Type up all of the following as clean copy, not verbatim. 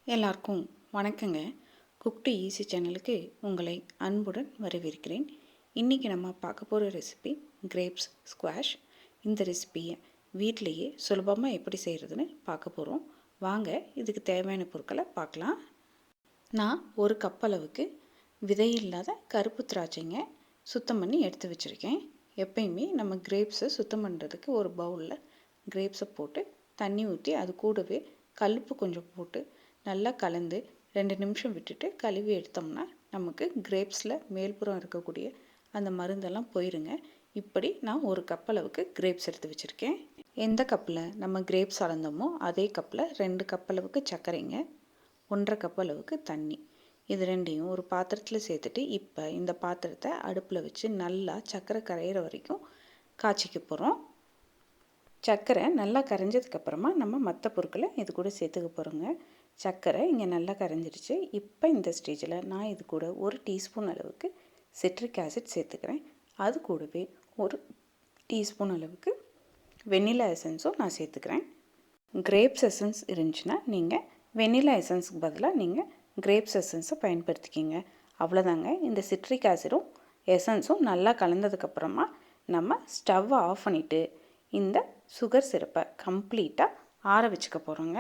எல்லாருக்கும் வணக்கங்க. Cook to easy சேனலுக்கு உங்களை அன்புடன் வரவேற்கிறேன். இன்றைக்கி நம்ம பார்க்க போகிற ரெசிபி கிரேப்ஸ் ஸ்குவாஷ். இந்த ரெசிபியை வீட்டிலையே சுலபமாக எப்படி செய்கிறதுன்னு பார்க்க போகிறோம். வாங்க இதுக்கு தேவையான பொருட்களை பார்க்கலாம். நான் ஒரு கப் அளவுக்கு விதை இல்லாத கருப்பு திராட்சைங்க சுத்தம் பண்ணி எடுத்து வச்சுருக்கேன். எப்பயுமே நம்ம கிரேப்ஸை சுத்தம் பண்ணுறதுக்கு ஒரு பவுலில் கிரேப்ஸை போட்டு தண்ணி ஊற்றி அது கூடவே கல்லுப்பு கொஞ்சம் போட்டு நல்லா கலந்து 2 நிமிஷம் விட்டுட்டு கழுவி எடுத்தோம்னா நமக்கு கிரேப்ஸில் மேல்புறம் இருக்கக்கூடிய அந்த மருந்தெல்லாம் போயிருங்க. இப்படி நான் ஒரு கப் அளவுக்கு கிரேப்ஸ் எடுத்து வச்சுருக்கேன். எந்த கப்பில் நம்ம கிரேப்ஸ் அளந்தோமோ அதே கப்பில் 2 கப் அளவுக்கு சர்க்கரைங்க, 1.5 கப் அளவுக்கு தண்ணி, இது ரெண்டையும் ஒரு பாத்திரத்தில் சேர்த்துட்டு இப்போ இந்த பாத்திரத்தை அடுப்பில் வச்சு நல்லா சர்க்கரை கரையிற வரைக்கும் காய்ச்சிக்க போகிறோம். சர்க்கரை நல்லா கரைஞ்சதுக்கப்புறமா நம்ம மற்ற பொருட்களை இது கூட சேர்த்துக்க போகிறோங்க. சர்க்கரை இங்கே நல்லா கரைஞ்சிருச்சு. இப்போ இந்த ஸ்டேஜில் நான் இது கூட 1 டீஸ்பூன் அளவுக்கு சிட்ரிக் ஆசிட் சேர்த்துக்கிறேன். அது கூடவே 1 டீஸ்பூன் அளவுக்கு வெண்ணிலா எசன்ஸும் நான் சேர்த்துக்கிறேன். கிரேப்ஸ் எசன்ஸ் இருந்துச்சுன்னா நீங்கள் வெண்ணிலா எசன்ஸுக்கு பதிலாக நீங்கள் கிரேப்ஸ் எசன்ஸை பயன்படுத்திக்கிங்க. அவ்வளோதாங்க. இந்த சிட்ரிக் ஆசிடும் எசன்ஸும் நல்லா கலந்ததுக்கப்புறமா நம்ம ஸ்டவ்வை ஆஃப் பண்ணிவிட்டு இந்த சுகர் சிரப்பை கம்ப்ளீட்டாக ஆற வச்சுக்க போகிறோங்க.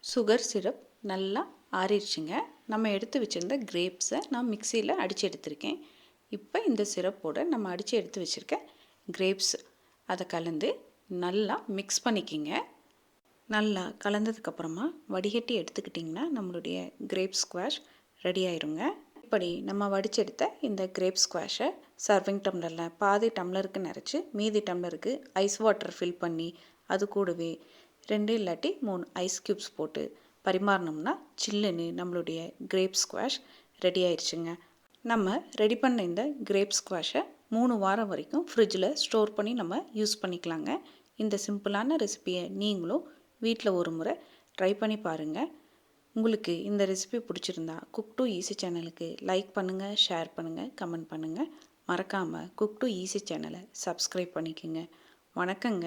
சுகர் சிரப் நல்லா ஆறிடுச்சுங்க. நம்ம எடுத்து வச்சுருந்த கிரேப்ஸை நான் மிக்சியில் அடித்து எடுத்திருக்கேன். இப்போ இந்த சிரப்போடு நம்ம அடித்து எடுத்து வச்சுருக்க கிரேப்ஸ் அதை கலந்து நல்லா மிக்ஸ் பண்ணிக்கிங்க. நல்லா கலந்ததுக்கப்புறமா வடிகட்டி எடுத்துக்கிட்டிங்கன்னா நம்மளுடைய கிரேப் ஸ்குவாஷ் ரெடி ஆயிருங்க. இப்படி நம்ம வடிச்செடுத்த இந்த கிரேப் ஸ்குவாஷை சர்விங் டம்ளரில் பாதி டம்ளருக்கு நிறச்சி மீதி டம்ளருக்கு ஐஸ் வாட்டர் ஃபில் பண்ணி அது கூடவே 2 இல்லாட்டி 3 ஐஸ் க்யூப்ஸ் போட்டு பரிமாறினோம்னா சில்லுன்னு நம்மளுடைய கிரேப் ஸ்குவாஷ் ரெடி ஆயிடுச்சுங்க. நம்ம ரெடி பண்ண இந்த கிரேப் ஸ்குவாஷை 3 வாரம் வரைக்கும் ஃப்ரிட்ஜில் ஸ்டோர் பண்ணி நம்ம யூஸ் பண்ணிக்கலாங்க. இந்த சிம்பிளான ரெசிபியை நீங்களும் வீட்டில் ஒரு முறை ட்ரை பண்ணி பாருங்கள். உங்களுக்கு இந்த ரெசிபி பிடிச்சிருந்தா குக் டு ஈஸி சேனலுக்கு லைக் பண்ணுங்கள், ஷேர் பண்ணுங்கள், கமெண்ட் பண்ணுங்கள். மறக்காமல் குக் டு ஈஸி சேனலை சப்ஸ்கிரைப் பண்ணிக்கோங்க. வணக்கங்க.